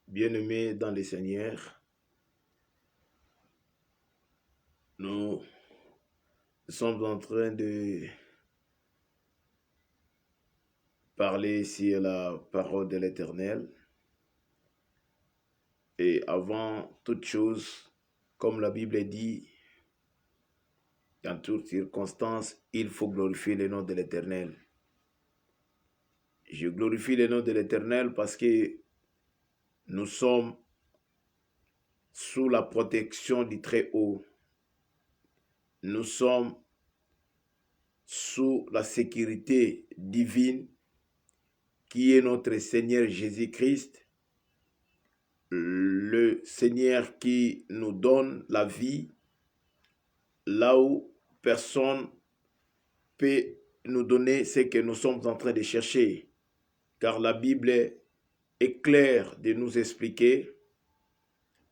Bien-aimés dans le Seigneur, nous sommes en train de parler sur la parole de l'Éternel. Et avant toute chose, comme la Bible dit, en toutes circonstances, il faut glorifier le nom de l'Éternel. Je glorifie le nom de l'Éternel parce que nous sommes sous la protection du Très-Haut. Nous sommes sous la sécurité divine qui est notre Seigneur Jésus-Christ, le Seigneur qui nous donne la vie là où personne peut nous donner ce que nous sommes en train de chercher. Car la Bible est claire de nous expliquer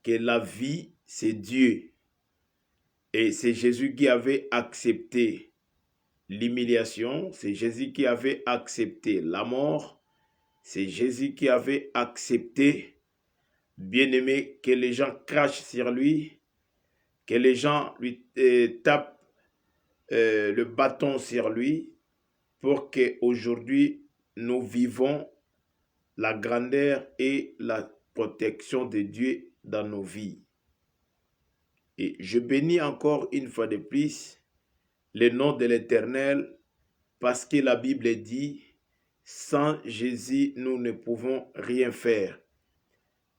que la vie, c'est Dieu. Et c'est Jésus qui avait accepté l'humiliation, c'est Jésus qui avait accepté la mort, c'est Jésus qui avait accepté, bien-aimé, que les gens crachent sur lui, que les gens lui tapent le bâton sur lui, pour qu'aujourd'hui nous vivons la grandeur et la protection de Dieu dans nos vies. Et je bénis encore une fois de plus le nom de l'Éternel, parce que la Bible dit, sans Jésus, nous ne pouvons rien faire.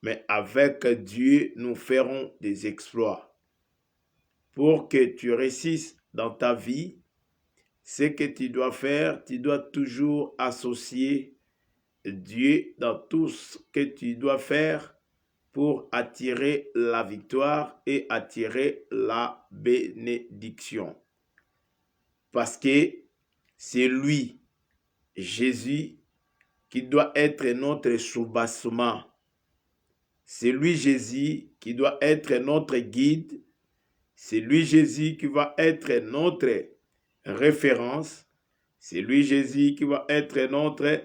Mais avec Dieu, nous ferons des exploits. Pour que tu réussisses dans ta vie, ce que tu dois faire, tu dois toujours associer Dieu dans tout ce que tu dois faire pour attirer la victoire et attirer la bénédiction. Parce que c'est lui, Jésus, qui doit être notre soubassement. C'est lui, Jésus, qui doit être notre guide. C'est lui, Jésus, qui va être notre référence. C'est lui, Jésus, qui va être notre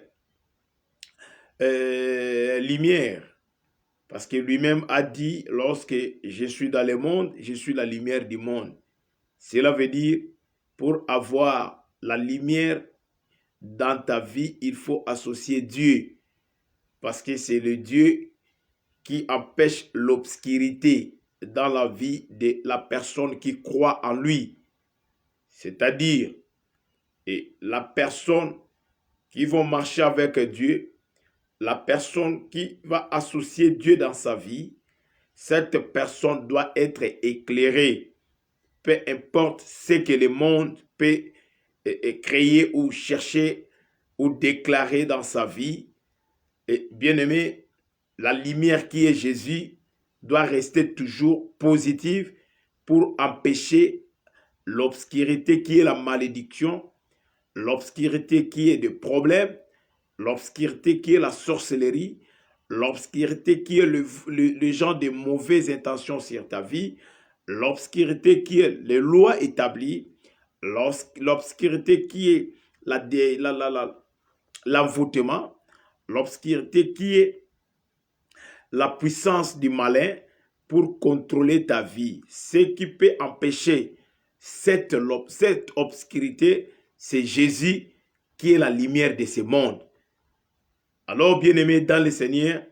lumière. Parce que lui-même a dit, lorsque je suis dans le monde, je suis la lumière du monde. Cela veut dire, pour avoir la lumière dans ta vie, il faut associer Dieu. Parce que c'est le Dieu qui empêche l'obscurité dans la vie de la personne qui croit en lui. C'est-à-dire, et la personne qui va marcher avec Dieu, la personne qui va associer Dieu dans sa vie, cette personne doit être éclairée. Peu importe ce que le monde peut créer ou chercher ou déclarer dans sa vie. Et bien aimé, la lumière qui est Jésus doit rester toujours positive pour empêcher l'obscurité qui est la malédiction, l'obscurité qui est le problème, l'obscurité qui est la sorcellerie, l'obscurité qui est le genre de mauvaises intentions sur ta vie, l'obscurité qui est les lois établies, l'obscurité qui est l'envoûtement, l'obscurité qui est la puissance du malin pour contrôler ta vie. Ce qui peut empêcher cette obscurité, c'est Jésus qui est la lumière de ce monde. Alors, bien-aimés dans le Seigneur,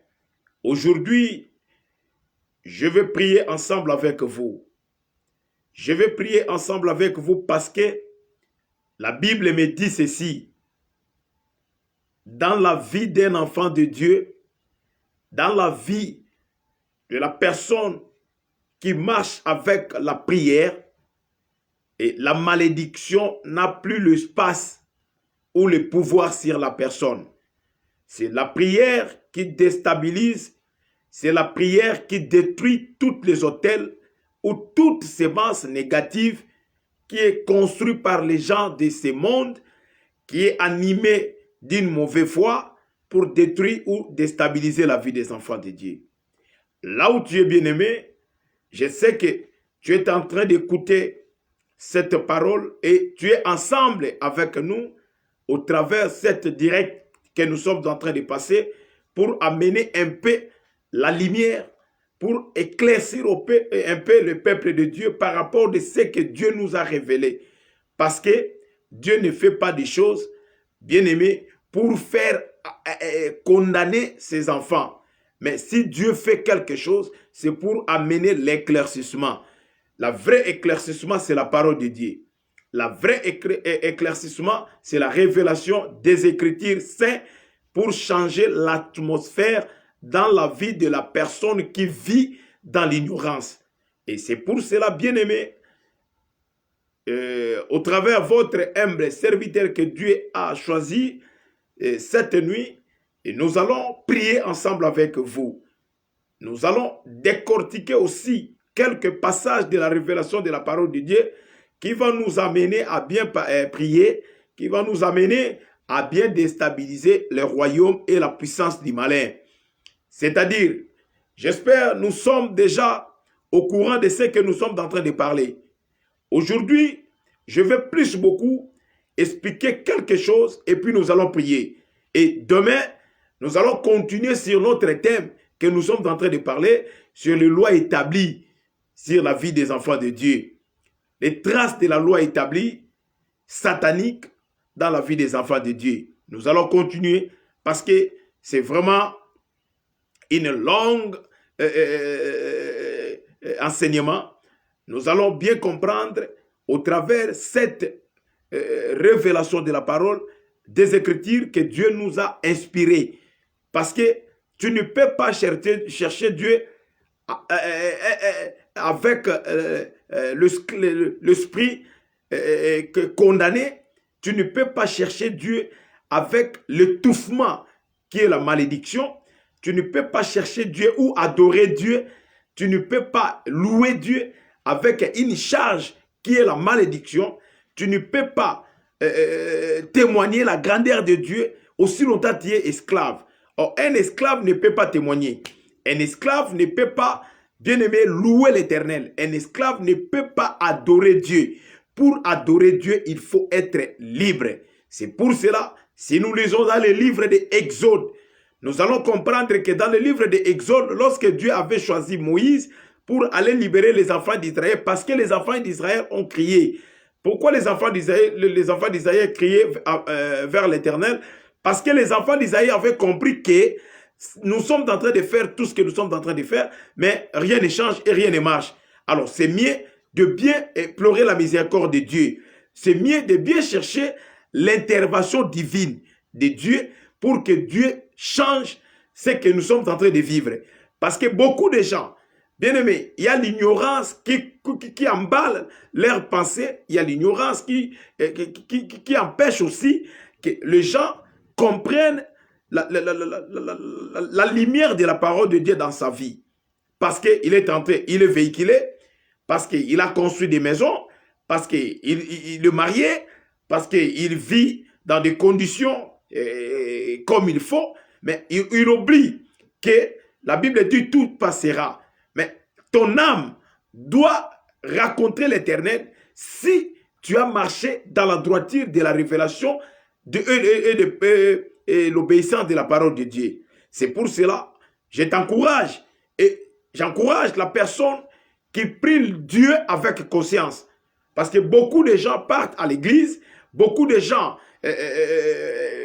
aujourd'hui, je vais prier ensemble avec vous. Je vais prier ensemble avec vous parce que la Bible me dit ceci. Dans la vie d'un enfant de Dieu, dans la vie de la personne qui marche avec la prière, et la malédiction n'a plus l'espace ou le pouvoir sur la personne. C'est la prière qui déstabilise, c'est la prière qui détruit tous les autels ou toute sémence négative qui est construite par les gens de ce monde, qui est animée d'une mauvaise foi pour détruire ou déstabiliser la vie des enfants de Dieu. Là où tu es bien-aimé, je sais que tu es en train d'écouter cette parole et tu es ensemble avec nous au travers de cette direct que nous sommes en train de passer pour amener un peu la lumière, pour éclaircir un peu le peuple de Dieu par rapport à ce que Dieu nous a révélé. Parce que Dieu ne fait pas des choses, bien aimé, pour faire condamner ses enfants. Mais si Dieu fait quelque chose, c'est pour amener l'éclaircissement. Le vrai éclaircissement, c'est la parole de Dieu. Le vrai éclaircissement, c'est la révélation des Écritures saintes pour changer l'atmosphère dans la vie de la personne qui vit dans l'ignorance. Et c'est pour cela, bien aimé, au travers de votre humble serviteur que Dieu a choisi cette nuit, et nous allons prier ensemble avec vous. Nous allons décortiquer aussi quelques passages de la révélation de la parole de Dieu qui va nous amener à bien prier, qui va nous amener à bien déstabiliser le royaume et la puissance du malin. C'est-à-dire, j'espère nous sommes déjà au courant de ce que nous sommes en train de parler. Aujourd'hui, je vais plus beaucoup expliquer quelque chose et puis nous allons prier. Et demain, nous allons continuer sur notre thème que nous sommes en train de parler, sur les lois établies sur la vie des enfants de Dieu. Les traces de la loi établie, satanique, dans la vie des enfants de Dieu. Nous allons continuer parce que c'est vraiment une longue enseignement. Nous allons bien comprendre au travers cette révélation de la parole des Écritures que Dieu nous a inspirés. Parce que tu ne peux pas chercher Dieu avec l'esprit condamné. Tu ne peux pas chercher Dieu avec l'étouffement qui est la malédiction. Tu ne peux pas chercher Dieu ou adorer Dieu. Tu ne peux pas louer Dieu avec une charge qui est la malédiction. Tu ne peux pas témoigner la grandeur de Dieu aussi longtemps que tu es esclave. Or, un esclave ne peut pas témoigner. Un esclave ne peut pas, bien aimé, louer l'Éternel. Un esclave ne peut pas adorer Dieu. Pour adorer Dieu, il faut être libre. C'est pour cela, si nous lisons dans le livre de Exode, nous allons comprendre que dans le livre de Exode, lorsque Dieu avait choisi Moïse pour aller libérer les enfants d'Israël, parce que les enfants d'Israël ont crié. Pourquoi les enfants d'Israël criaient vers l'Éternel? Parce que les enfants d'Israël avaient compris que nous sommes en train de faire tout ce que nous sommes en train de faire, mais rien ne change et rien ne marche. Alors c'est mieux de bien implorer la miséricorde de Dieu. C'est mieux de bien chercher l'intervention divine de Dieu pour que Dieu change ce que nous sommes en train de vivre. Parce que beaucoup de gens, bien aimés, il y a l'ignorance qui emballe leurs pensées, il y a l'ignorance qui empêche aussi que les gens comprennent la lumière de la parole de Dieu dans sa vie. Parce qu'il est il est véhiculé, parce qu'il a construit des maisons, parce qu'il est marié, parce qu'il vit dans des conditions comme il faut, mais il oublie que la Bible dit tout passera. Mais ton âme doit raconter l'Éternel si tu as marché dans la droiture de la révélation et l'obéissance de la parole de Dieu. C'est pour cela, je t'encourage et j'encourage la personne qui prie Dieu avec conscience. Parce que beaucoup de gens partent à l'église, beaucoup de gens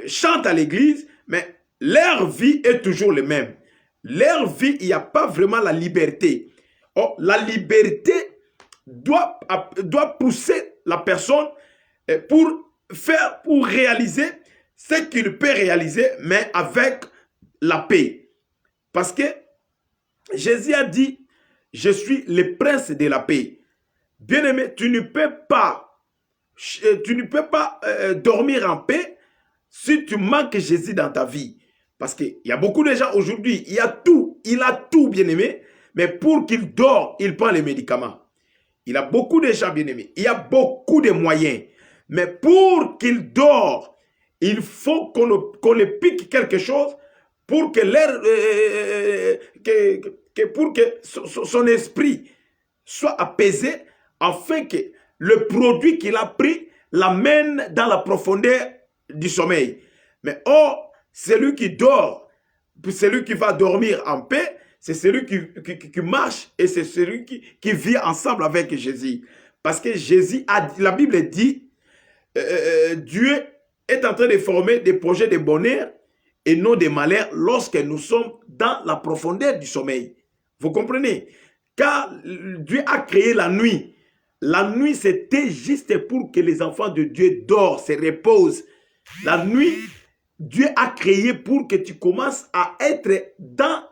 chantent à l'église, mais leur vie est toujours la même. Leur vie, il n'y a pas vraiment la liberté. Oh, la liberté doit pousser la personne pour réaliser ce qu'il peut réaliser, mais avec la paix. Parce que Jésus a dit, je suis le prince de la paix. Bien-aimé, tu ne peux pas dormir en paix si tu manques Jésus dans ta vie. Parce qu'il y a beaucoup de gens aujourd'hui, il a tout, bien-aimé, mais pour qu'il dort, il prend les médicaments. Il y a beaucoup de gens, bien-aimés, il y a beaucoup de moyens, mais pour qu'il dort, il faut qu'on le pique quelque chose pour que son esprit soit apaisé, afin que le produit qu'il a pris l'amène dans la profondeur du sommeil. Mais celui qui dort, celui qui va dormir en paix, c'est celui qui marche et c'est celui qui vit ensemble avec Jésus. Parce que Jésus la Bible dit, Dieu est en train de former des projets de bonheur et non de malheur lorsque nous sommes dans la profondeur du sommeil. Vous comprenez? Car Dieu a créé la nuit. La nuit, c'était juste pour que les enfants de Dieu dorment, se reposent. La nuit, Dieu a créé pour que tu commences à être dans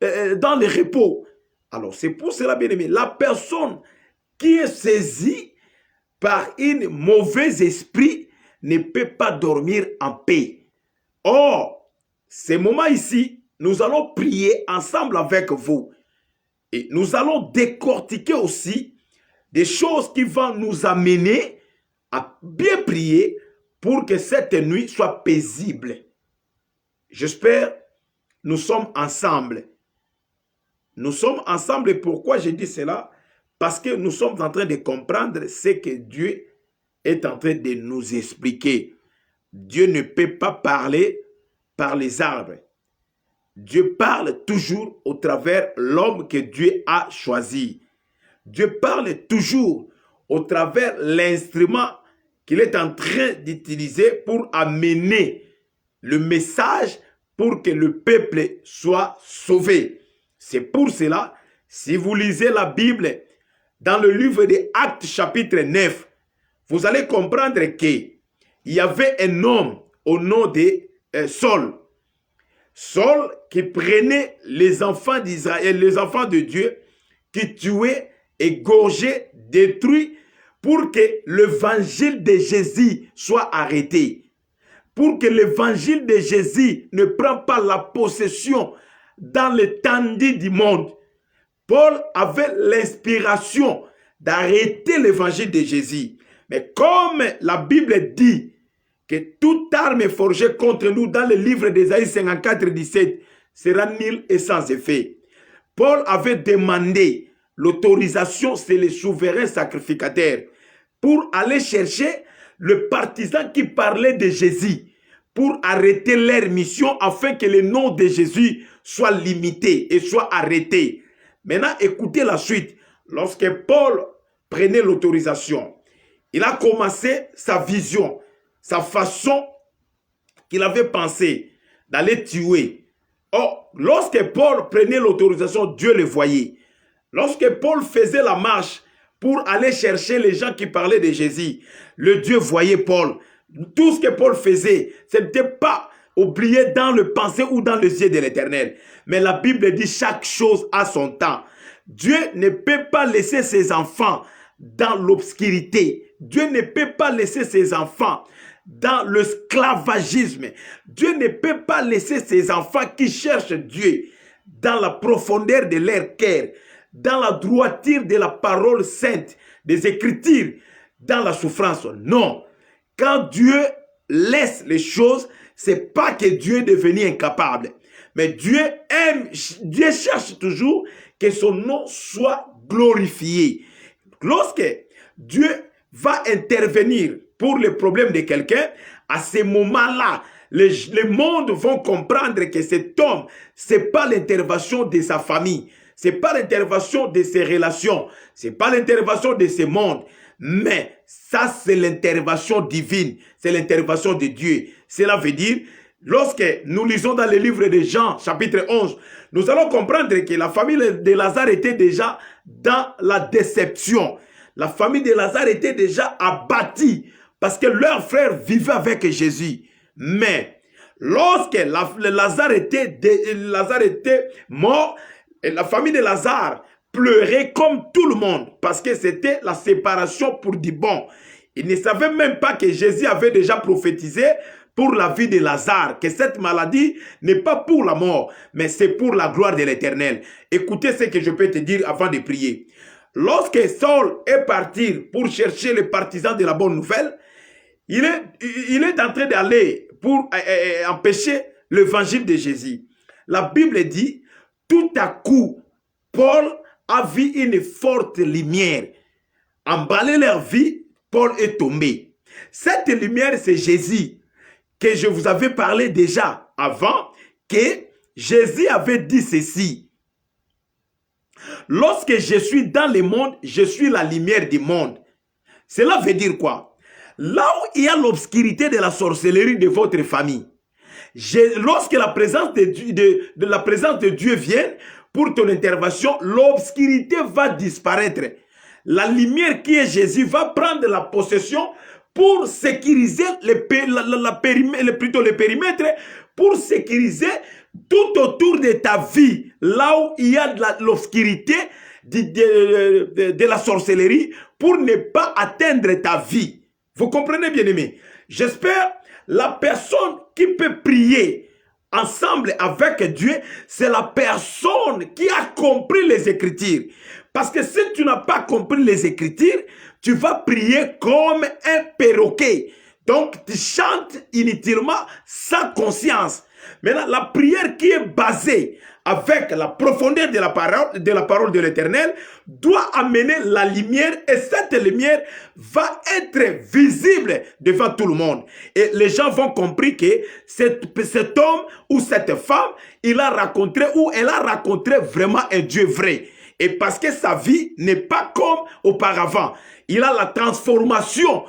le repos. Alors, c'est pour cela, bien aimé, la personne qui est saisie par un mauvais esprit ne peut pas dormir en paix. Or, ces moments ici, nous allons prier ensemble avec vous. Et nous allons décortiquer aussi des choses qui vont nous amener à bien prier pour que cette nuit soit paisible. J'espère nous sommes ensemble. Nous sommes ensemble et pourquoi je dis cela? Parce que nous sommes en train de comprendre ce que Dieu est en train de nous expliquer. Dieu ne peut pas parler par les arbres. Dieu parle toujours au travers l'homme que Dieu a choisi. Dieu parle toujours au travers l'instrument qu'il est en train d'utiliser pour amener le message pour que le peuple soit sauvé. C'est pour cela, si vous lisez la Bible dans le livre des Actes chapitre 9, vous allez comprendre qu'il y avait un homme au nom de Saul. Saul qui prenait les enfants d'Israël, les enfants de Dieu, qui tuait, égorgeait, détruit, pour que l'évangile de Jésus soit arrêté. Pour que l'évangile de Jésus ne prenne pas la possession dans l'étendue du monde. Paul avait l'inspiration d'arrêter l'évangile de Jésus. Mais comme la Bible dit que toute arme forgée contre nous dans le livre d'Ésaïe 54, 17 sera nulle et sans effet. Paul avait demandé l'autorisation, c'est le souverain sacrificateur, pour aller chercher le partisan qui parlait de Jésus, pour arrêter leur mission afin que le nom de Jésus soit limité et soit arrêté. Maintenant, écoutez la suite. Lorsque Paul prenait l'autorisation, il a commencé sa vision, sa façon qu'il avait pensé d'aller tuer. Or, lorsque Paul prenait l'autorisation, Dieu le voyait. Lorsque Paul faisait la marche pour aller chercher les gens qui parlaient de Jésus, le Dieu voyait Paul. Tout ce que Paul faisait, ce n'était pas oublié dans le pensée ou dans les yeux de l'Éternel. Mais la Bible dit chaque chose a son temps. Dieu ne peut pas laisser ses enfants dans l'obscurité. Dieu ne peut pas laisser ses enfants dans l'esclavagisme. Dieu ne peut pas laisser ses enfants qui cherchent Dieu dans la profondeur de leur cœur, dans la droiture de la parole sainte, des Écritures, dans la souffrance. Non. Quand Dieu laisse les choses, c'est pas que Dieu est devenu incapable. Mais Dieu cherche toujours que son nom soit glorifié. Lorsque Dieu va intervenir pour le problème de quelqu'un, à ce moment-là, le monde vont comprendre que cet homme, ce n'est pas l'intervention de sa famille, ce n'est pas l'intervention de ses relations, ce n'est pas l'intervention de ce monde, mais ça c'est l'intervention divine, c'est l'intervention de Dieu. Cela veut dire, lorsque nous lisons dans le livre de Jean, chapitre 11, nous allons comprendre que la famille de Lazare était déjà dans la déception. La famille de Lazare était déjà abattie parce que leur frère vivait avec Jésus. Mais lorsque Lazare était mort, la famille de Lazare pleurait comme tout le monde parce que c'était la séparation pour du bon. Ils ne savaient même pas que Jésus avait déjà prophétisé pour la vie de Lazare, que cette maladie n'est pas pour la mort, mais c'est pour la gloire de l'Éternel. Écoutez ce que je peux te dire avant de prier. Lorsque Saul est parti pour chercher les partisans de la bonne nouvelle, il est en train d'aller pour empêcher l'évangile de Jésus. La Bible dit, tout à coup, Paul a vu une forte lumière. Emballer leur vie, Paul est tombé. Cette lumière, c'est Jésus, que je vous avais parlé déjà avant, que Jésus avait dit ceci. Lorsque je suis dans le monde, je suis la lumière du monde. Cela veut dire quoi? Là où il y a l'obscurité de la sorcellerie de votre famille, lorsque la présence la présence de Dieu vient pour ton intervention, l'obscurité va disparaître. La lumière qui est Jésus va prendre la possession pour sécuriser le périmètre, pour sécuriser tout autour de ta vie, là où il y a l'obscurité de la sorcellerie, pour ne pas atteindre ta vie. Vous comprenez, bien aimé? J'espère la personne qui peut prier ensemble avec Dieu, c'est la personne qui a compris les Écritures. Parce que si tu n'as pas compris les Écritures, tu vas prier comme un perroquet. Donc, tu chantes inutilement sans conscience. Maintenant, la prière qui est basée avec la profondeur de la parole de l'Éternel doit amener la lumière, et cette lumière va être visible devant tout le monde. Et les gens vont comprendre que cet homme ou cette femme, il a rencontré ou elle a rencontré vraiment un Dieu vrai. Et parce que sa vie n'est pas comme auparavant. Il a la transformation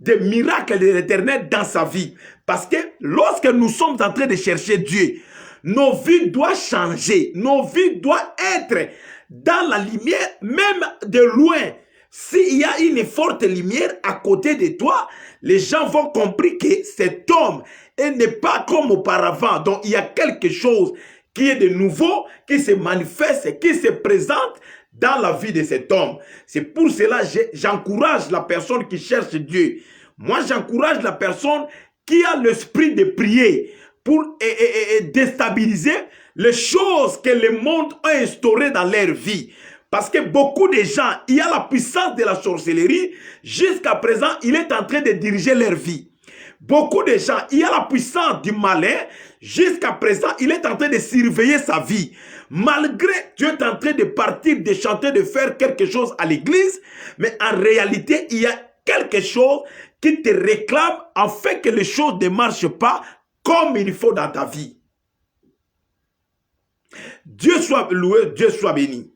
des miracles de l'Éternel dans sa vie. Parce que lorsque nous sommes en train de chercher Dieu, nos vies doivent changer. Nos vies doivent être dans la lumière, même de loin. S'il y a une forte lumière à côté de toi, les gens vont comprendre que cet homme n'est pas comme auparavant. Donc il y a quelque chose qui est de nouveau, qui se manifeste, qui se présente dans la vie de cet homme. C'est pour cela que j'encourage la personne qui cherche Dieu. Moi, j'encourage la personne qui a l'esprit de prier pour déstabiliser les choses que le monde a instaurées dans leur vie. Parce que beaucoup de gens, il y a la puissance de la sorcellerie, jusqu'à présent, il est en train de diriger leur vie. Beaucoup de gens, il y a la puissance du malin, jusqu'à présent, il est en train de surveiller sa vie. Malgré Dieu est en train de partir, de chanter, de faire quelque chose à l'église, mais en réalité, il y a quelque chose qui te réclame afin que les choses ne marchent pas comme il faut dans ta vie. Dieu soit loué, Dieu soit béni.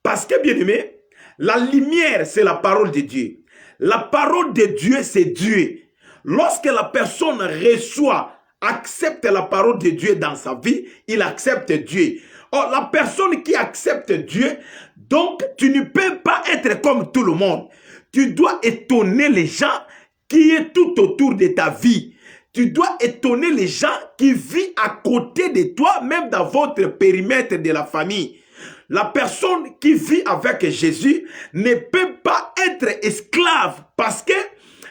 Parce que, bien aimé, la lumière, c'est la parole de Dieu. La parole de Dieu, c'est Dieu. Lorsque la personne reçoit, accepte la parole de Dieu dans sa vie, il accepte Dieu. Or, la personne qui accepte Dieu, donc tu ne peux pas être comme tout le monde. Tu dois étonner les gens qui sont tout autour de ta vie. Tu dois étonner les gens qui vivent à côté de toi, même dans votre périmètre de la famille. La personne qui vit avec Jésus ne peut pas être esclave parce que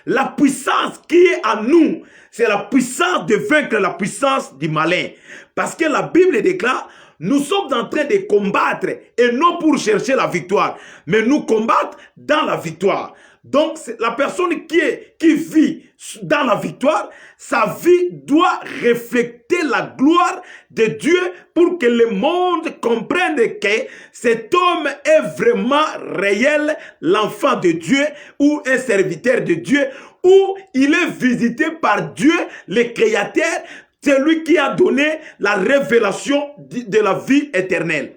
la puissance qui est en nous, c'est la puissance de vaincre la puissance du malin. Parce que la Bible déclare, nous sommes en train de combattre et non pour chercher la victoire, mais nous combattre dans la victoire. Donc, la personne qui vit dans la victoire, sa vie doit refléter la gloire de Dieu pour que le monde comprenne que cet homme est vraiment réel, l'enfant de Dieu ou un serviteur de Dieu, ou il est visité par Dieu, le Créateur, celui qui a donné la révélation de la vie éternelle.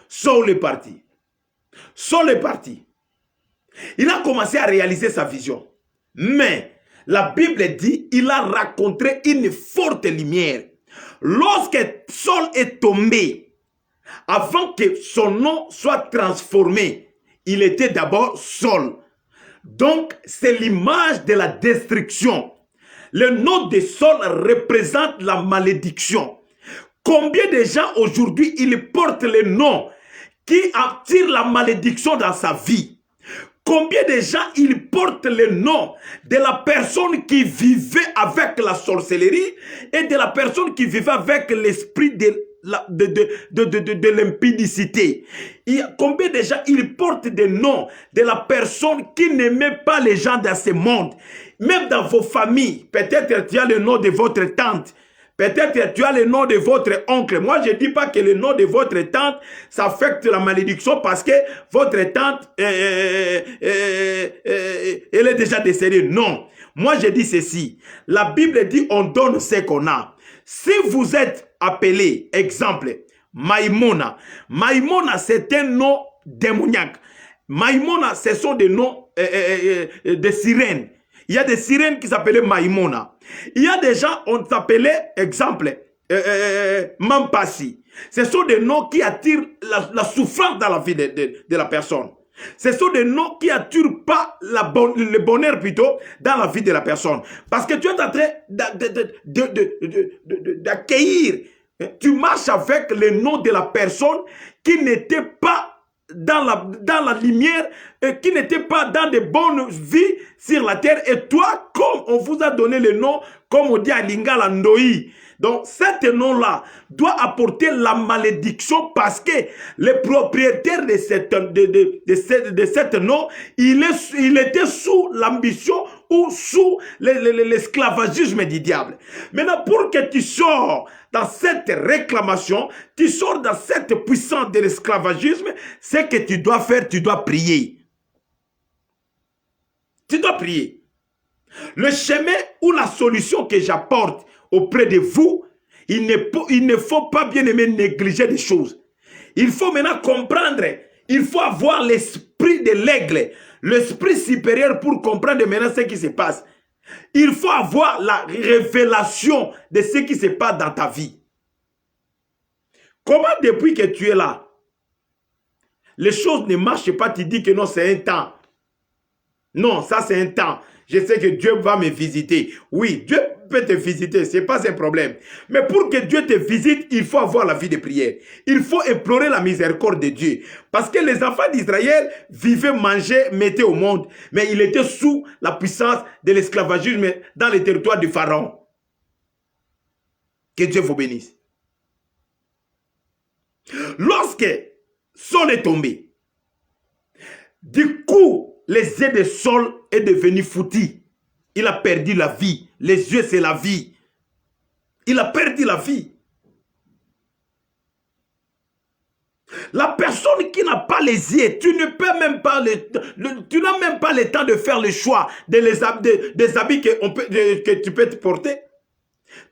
Saul est parti. Saul est parti. Il a commencé à réaliser sa vision. Mais la Bible dit qu'il a rencontré une forte lumière. Lorsque Saul est tombé, avant que son nom soit transformé, il était d'abord Saul. Donc, c'est l'image de la destruction. Le nom de Saul représente la malédiction. Combien de gens aujourd'hui, ils portent le nom qui attire la malédiction dans sa vie? Combien de gens ils portent le nom de la personne qui vivait avec la sorcellerie et de la personne qui vivait avec l'esprit de l'impudicité? Combien de gens ils portent des noms de la personne qui n'aimait pas les gens dans ce monde? Même dans vos familles, peut-être tu as le nom de votre tante. Peut-être tu as le nom de votre oncle. Moi, je ne dis pas que le nom de votre tante, ça affecte la malédiction parce que votre tante, elle est déjà décédée. Non. Moi, je dis ceci. La Bible dit on donne ce qu'on a. Si vous êtes appelé, exemple, Maïmona. Maïmona, c'est un nom démoniaque. Maïmona, ce sont des noms de sirènes. Il y a des sirènes qui s'appelaient Maïmona. Il y a des gens, on s'appelait, exemple, Mampasi. Ce sont des noms qui attirent la souffrance dans la vie de la personne. Ce sont des noms qui n'attirent pas le bonheur plutôt dans la vie de la personne. Parce que tu es en train d'accueillir, tu marches avec le nom de la personne qui n'était pas dans la lumière, qui n'était pas dans de bonnes vies sur la terre. Et toi, comme on vous a donné le nom, comme on dit à Lingala Ndoi, donc, cet nom-là doit apporter la malédiction parce que le propriétaire de cet nom, il était sous l'ambition ou sous l'esclavagisme du diable. Maintenant, pour que tu sors dans cette réclamation, tu sors dans cette puissance de l'esclavagisme, c'est que tu dois faire, tu dois prier. Tu dois prier. Le chemin ou la solution que j'apporte auprès de vous, il ne faut pas bien aimer négliger des choses. Il faut maintenant comprendre, il faut avoir l'esprit de l'aigle, l'esprit supérieur pour comprendre maintenant ce qui se passe. Il faut avoir la révélation de ce qui se passe dans ta vie. Comment depuis que tu es là, les choses ne marchent pas, tu dis que non, c'est un temps. Non, ça c'est un temps. Je sais que Dieu va me visiter. Oui, Dieu peut te visiter, ce n'est pas un problème. Mais pour que Dieu te visite, il faut avoir la vie de prière. Il faut implorer la miséricorde de Dieu. Parce que les enfants d'Israël vivaient, mangeaient, mettaient au monde. Mais ils étaient sous la puissance de l'esclavagisme dans les territoires du Pharaon. Que Dieu vous bénisse. Lorsque Saul est tombé, du coup, les yeux de Saul est devenu foutu. Il a perdu la vie. Les yeux, c'est la vie. Il a perdu la vie. La personne qui n'a pas les yeux, tu ne peux même pas tu n'as même pas le temps de faire le choix des habits que tu peux te porter.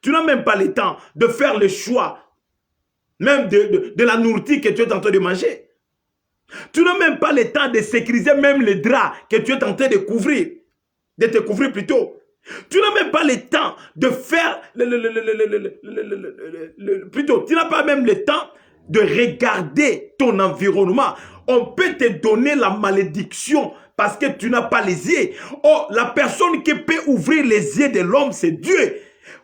Tu n'as même pas le temps de faire le choix même de la nourriture que tu es en train de manger. Tu n'as même pas le temps de sécuriser même les draps que tu es en train de couvrir. De te couvrir plutôt. Tu n'as même pas le temps de faire plutôt, tu n'as pas même le temps de regarder ton environnement. On peut te donner la malédiction parce que tu n'as pas les yeux. Oh, la personne qui peut ouvrir les yeux de l'homme, c'est Dieu.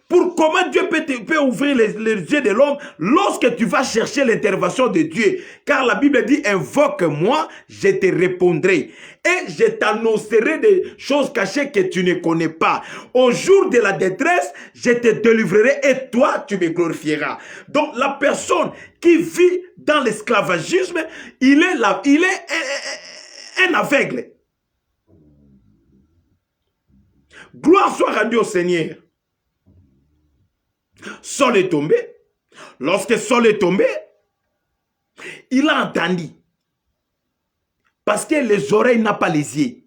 Pour comment Dieu peut ouvrir les yeux de l'homme lorsque tu vas chercher l'intervention de Dieu. Car la Bible dit, invoque-moi, je te répondrai. Et je t'annoncerai des choses cachées que tu ne connais pas. Au jour de la détresse, je te délivrerai et toi, tu me glorifieras. Donc la personne qui vit dans l'esclavagisme, il est un aveugle. Gloire soit rendue au Seigneur. Saul est tombé. Lorsque Saul est tombé, il a entendu. Parce que les oreilles n'ont pas les yeux.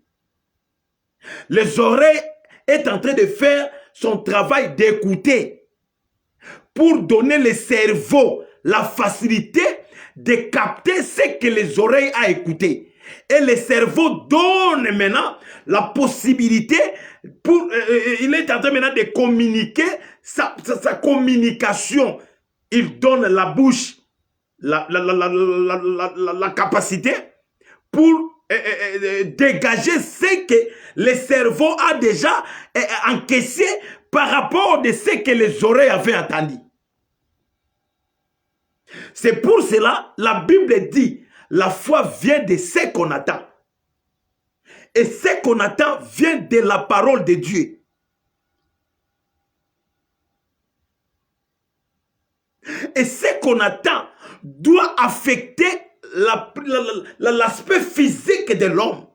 Les oreilles est en train de faire son travail d'écouter. Pour donner le cerveau la facilité de capter ce que les oreilles ont écouté. Et le cerveau donne maintenant la possibilité il est en train maintenant de communiquer sa communication. Il donne la bouche, la capacité pour dégager ce que le cerveau a déjà encaissé par rapport à ce que les oreilles avaient entendu. C'est pour cela, la Bible dit, la foi vient de ce qu'on attend. Et ce qu'on attend vient de la parole de Dieu. Et ce qu'on attend doit affecter l'aspect physique de l'homme.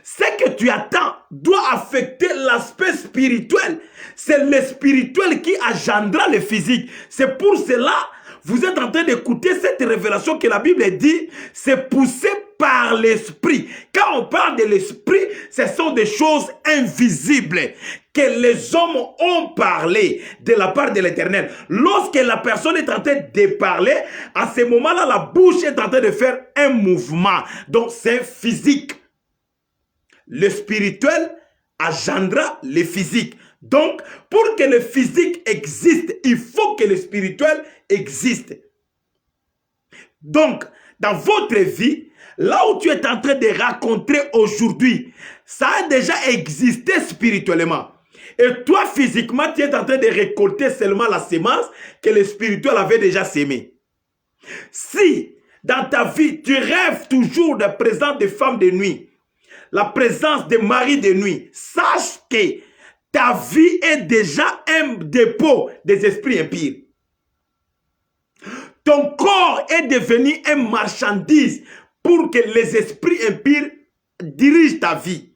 Ce que tu attends doit affecter l'aspect spirituel. C'est le spirituel qui engendra le physique. C'est pour cela, vous êtes en train d'écouter cette révélation que la Bible dit, c'est poussé par l'esprit. Quand on parle de l'esprit, ce sont des choses invisibles. que les hommes ont parlé de la part de l'Éternel. Lorsque la personne est en train de parler, à ce moment-là, la bouche est en train de faire un mouvement. Donc, c'est physique. Le spirituel engendra le physique. Donc, pour que le physique existe, il faut que le spirituel existe. Donc, dans votre vie, là où tu es en train de rencontrer aujourd'hui, ça a déjà existé spirituellement. Et toi, physiquement, tu es en train de récolter seulement la semence que le spirituel avait déjà sémée. Si, dans ta vie, tu rêves toujours de la présence de femmes de nuit, la présence de maris de nuit, sache que ta vie est déjà un dépôt des esprits impurs. Ton corps est devenu un marchandise pour que les esprits impurs dirigent ta vie.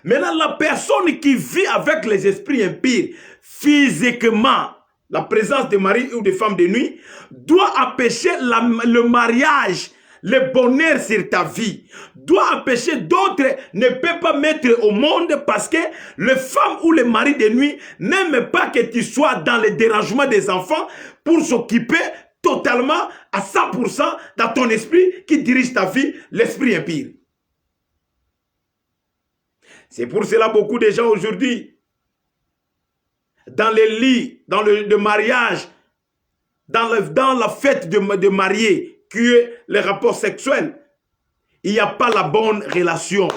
Maintenant, la personne qui vit avec les esprits impurs, physiquement, la présence de mari ou de femme de nuit, doit empêcher le mariage, le bonheur sur ta vie, doit empêcher d'autres, ne peut pas mettre au monde parce que le femme ou le mari de nuit n'aime pas que tu sois dans le dérangement des enfants pour s'occuper totalement à 100% dans ton esprit qui dirige ta vie, l'esprit impur. C'est pour cela beaucoup de gens aujourd'hui, dans les lits, dans le mariage, dans la fête de mariés, qui est le rapport sexuel, il n'y a pas la bonne relation.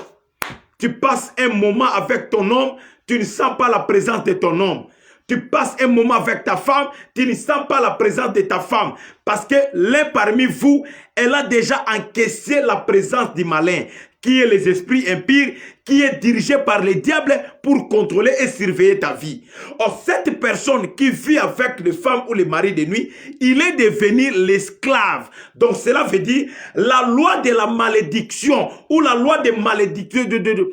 Tu passes un moment avec ton homme, tu ne sens pas la présence de ton homme. Tu passes un moment avec ta femme, tu ne sens pas la présence de ta femme. Parce que l'un parmi vous, elle a déjà encaissé la présence du malin, qui est les esprits impurs, qui est dirigé par le diable pour contrôler et surveiller ta vie. Or, cette personne qui vit avec les femmes ou les maris de nuit, il est devenu l'esclave. Donc, cela veut dire la loi de la malédiction ou la loi de malédiction, de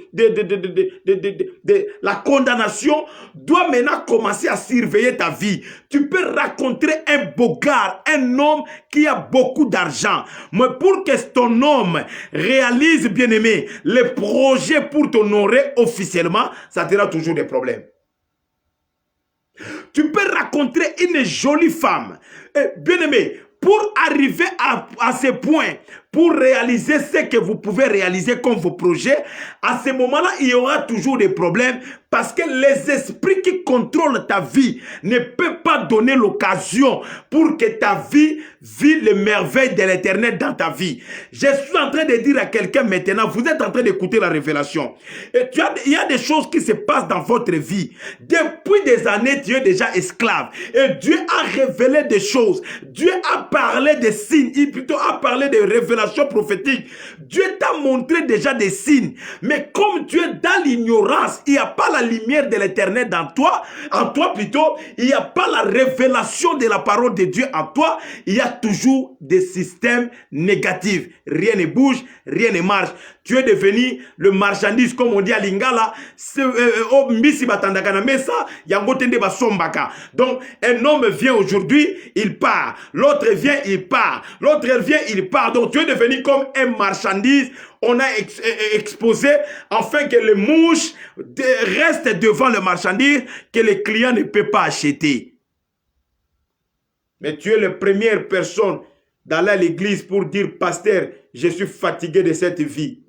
la condamnation doit maintenant commencer à surveiller ta vie. Tu peux rencontrer un beau gars, un homme qui a beaucoup d'argent. Mais pour que ton homme réalise, bien aimé, les projets pour t'honorer officiellement, ça te donnera toujours des problèmes. Tu peux rencontrer une jolie femme. Bien aimé, pour arriver à ce point, pour réaliser ce que vous pouvez réaliser comme vos projets, à ce moment-là, il y aura toujours des problèmes parce que les esprits qui contrôlent ta vie ne peuvent pas donner l'occasion pour que ta vie vive les merveilles de l'Éternel dans ta vie. Je suis en train de dire à quelqu'un maintenant, vous êtes en train d'écouter la révélation. Et il y a des choses qui se passent dans votre vie. Depuis des années, tu es déjà esclave. Et Dieu a révélé des choses. Dieu a parlé des signes. Il plutôt a parlé des révélations prophétiques. Dieu t'a montré déjà des signes. Mais comme tu es dans l'ignorance, il n'y a pas la lumière de l'Éternel dans toi, en toi plutôt, il n'y a pas la révélation de la parole de Dieu en toi, il y a toujours des systèmes négatifs. Rien ne bouge, rien ne marche. Tu es devenu le marchandise, comme on dit à Lingala, donc un homme vient aujourd'hui, il part. L'autre vient, il part. L'autre vient, il part. Donc tu es devenu comme un marchandise. On a exposé afin que les mouches restent devant le marchandise que les clients ne peuvent pas acheter. Mais tu es la première personne d'aller à l'église pour dire, pasteur, je suis fatigué de cette vie.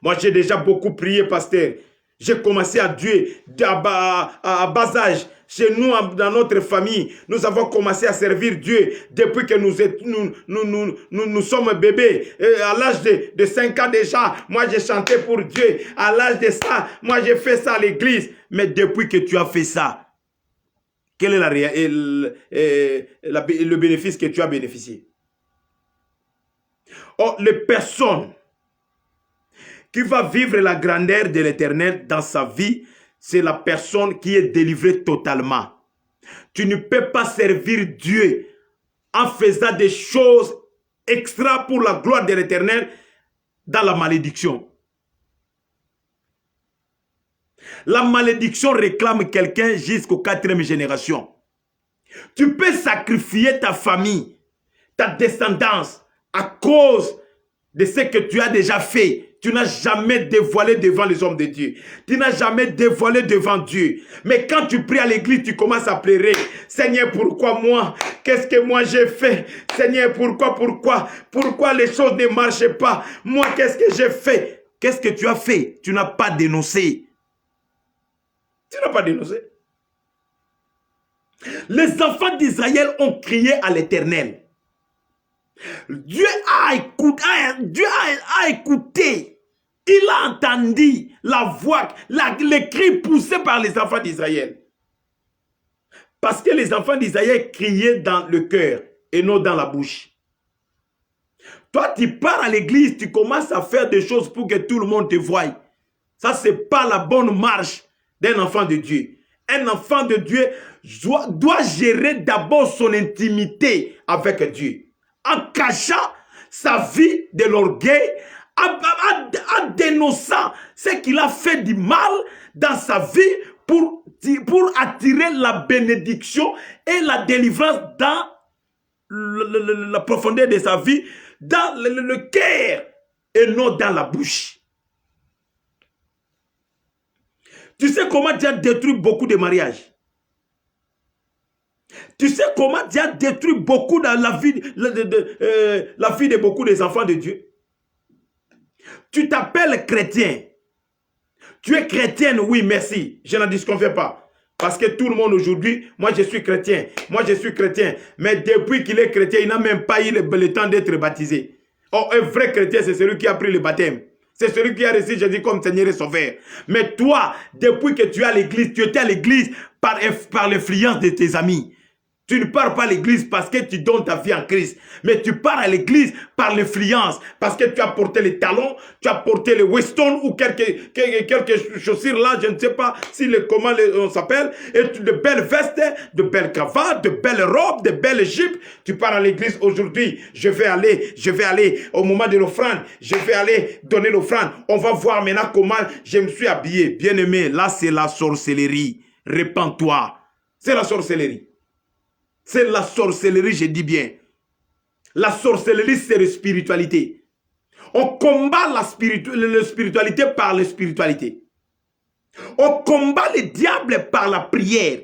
Moi, j'ai déjà beaucoup prié, pasteur. J'ai commencé à Dieu à bas âge. Chez nous, dans notre famille, nous avons commencé à servir Dieu depuis que nous sommes bébés. Et à l'âge de 5 ans déjà, moi j'ai chanté pour Dieu. À l'âge de ça, moi j'ai fait ça à l'église. Mais depuis que tu as fait ça, quel est le bénéfice que tu as bénéficié? Oh, les personnes qui va vivre la grandeur de l'Éternel dans sa vie, c'est la personne qui est délivrée totalement. Tu ne peux pas servir Dieu en faisant des choses extra pour la gloire de l'Éternel dans la malédiction. La malédiction réclame quelqu'un jusqu'aux 4e génération. Tu peux sacrifier ta famille, ta descendance à cause de ce que tu as déjà fait. tu n'as jamais dévoilé devant les hommes de Dieu. Tu n'as jamais dévoilé devant Dieu. Mais quand tu pries à l'église, tu commences à pleurer. Seigneur, pourquoi moi? Qu'est-ce que moi j'ai fait? Seigneur, pourquoi les choses ne marchent pas? Moi, qu'est-ce que j'ai fait? Qu'est-ce que tu as fait? Tu n'as pas dénoncé. Tu n'as pas dénoncé. Les enfants d'Israël ont crié à l'Éternel. Dieu a écouté. Il a entendu la voix, les cris poussés par les enfants d'Israël. Parce que les enfants d'Israël criaient dans le cœur et non dans la bouche. Toi, tu pars à l'église, tu commences à faire des choses pour que tout le monde te voie. Ça, ce n'est pas la bonne marche d'un enfant de Dieu. Un enfant de Dieu doit gérer d'abord son intimité avec Dieu. En cachant sa vie de l'orgueil, en dénonçant ce qu'il a fait du mal dans sa vie pour attirer la bénédiction et la délivrance dans la profondeur de sa vie, dans le cœur et non dans la bouche. Tu sais comment Dieu a détruit beaucoup de mariages? Tu sais comment Dieu a détruit beaucoup dans la vie de beaucoup des enfants de Dieu? Tu t'appelles chrétien. Tu es chrétienne, oui, merci. Je n'en disconviens pas. Parce que tout le monde aujourd'hui, moi je suis chrétien. Moi je suis chrétien. Mais depuis qu'il est chrétien, il n'a même pas eu le temps d'être baptisé. Oh, un vrai chrétien, c'est celui qui a pris le baptême. C'est celui qui a reçu Jésus comme Seigneur et Sauveur. Mais toi, depuis que tu es à l'église, tu étais à l'église par l'influence de tes amis. Tu ne pars pas à l'église parce que tu donnes ta vie en Christ. Mais tu pars à l'église par l'influence. Parce que tu as porté les talons, tu as porté les Weston ou quelques chaussures là, je ne sais pas comment on s'appelle. Et de belles vestes, de belles cravates, de belles robes, de belles jupes. Tu pars à l'église aujourd'hui. Je vais aller au moment de l'offrande. Je vais aller donner l'offrande. On va voir maintenant comment je me suis habillé. Bien-aimé, là c'est la sorcellerie. Répands-toi. C'est la sorcellerie. C'est la sorcellerie, je dis bien. La sorcellerie, c'est la spiritualité. On combat la spiritualité par la spiritualité. On combat le diable par la prière.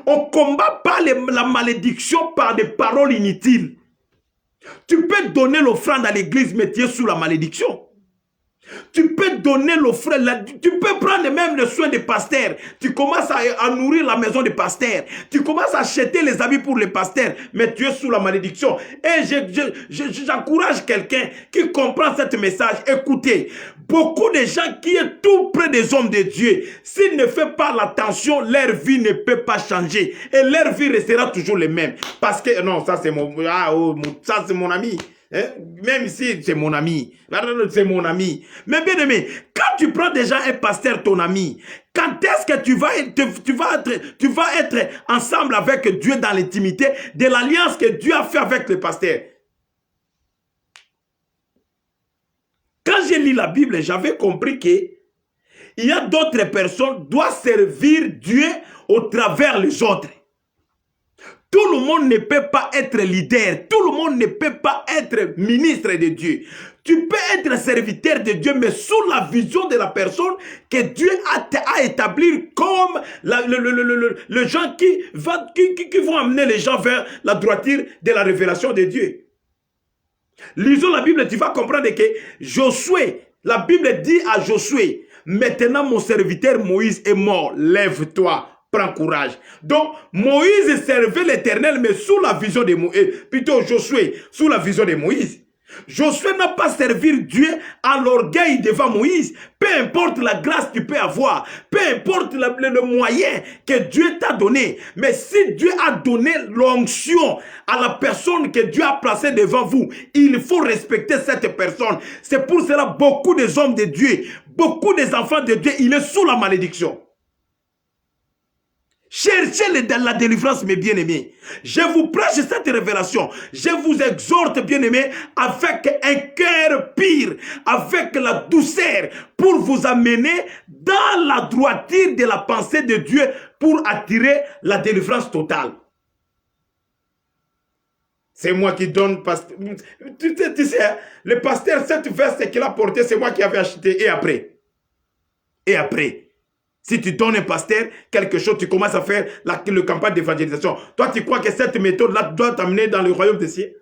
On combat pas la malédiction par des paroles inutiles. Tu peux donner l'offrande à l'église, mais tu es sous la malédiction. Tu peux donner l'offrande, tu peux prendre même le soin des pasteurs. Tu commences à nourrir la maison des pasteurs. Tu commences à acheter les habits pour les pasteurs, mais tu es sous la malédiction. Et j'encourage quelqu'un qui comprend ce message. Écoutez, beaucoup de gens qui sont tout près des hommes de Dieu, s'ils ne font pas l'attention, leur vie ne peut pas changer. Et leur vie restera toujours les mêmes. Parce que, non, ça c'est mon ami. Hein? Même si c'est mon ami, c'est mon ami. Mais bien aimé, quand tu prends déjà un pasteur ton ami, quand est-ce que tu vas être ensemble avec Dieu dans l'intimité de l'alliance que Dieu a fait avec le pasteur? Quand j'ai lu la Bible, j'avais compris que il y a d'autres personnes qui doivent servir Dieu au travers les autres. Tout le monde ne peut pas être leader. Tout le monde ne peut pas être ministre de Dieu. Tu peux être serviteur de Dieu, mais sous la vision de la personne que Dieu a établi comme le gens qui vont amener les gens vers la droiture de la révélation de Dieu. Lisons la Bible, tu vas comprendre que Josué, la Bible dit à Josué, maintenant mon serviteur Moïse est mort, lève-toi. Prends courage. Donc, Moïse servait l'Éternel, mais sous la vision de Moïse. Plutôt Josué, sous la vision de Moïse. Josué n'a pas servi Dieu à l'orgueil devant Moïse. Peu importe la grâce que tu peux avoir, peu importe le moyen que Dieu t'a donné. Mais si Dieu a donné l'onction à la personne que Dieu a placée devant vous, il faut respecter cette personne. C'est pour cela beaucoup des hommes de Dieu, beaucoup des enfants de Dieu, il est sous la malédiction. Cherchez la délivrance, mes bien-aimés. Je vous prêche cette révélation. Je vous exhorte, bien-aimés, avec un cœur pur, avec la douceur, pour vous amener dans la droiture de la pensée de Dieu, pour attirer la délivrance totale. C'est moi qui donne. Tu sais, hein, le pasteur, cette veste qu'il a portée, c'est moi qui avais acheté. Et après, si tu donnes un pasteur quelque chose, tu commences à faire le campagne d'évangélisation. Toi, tu crois que cette méthode-là doit t'amener dans le royaume des cieux?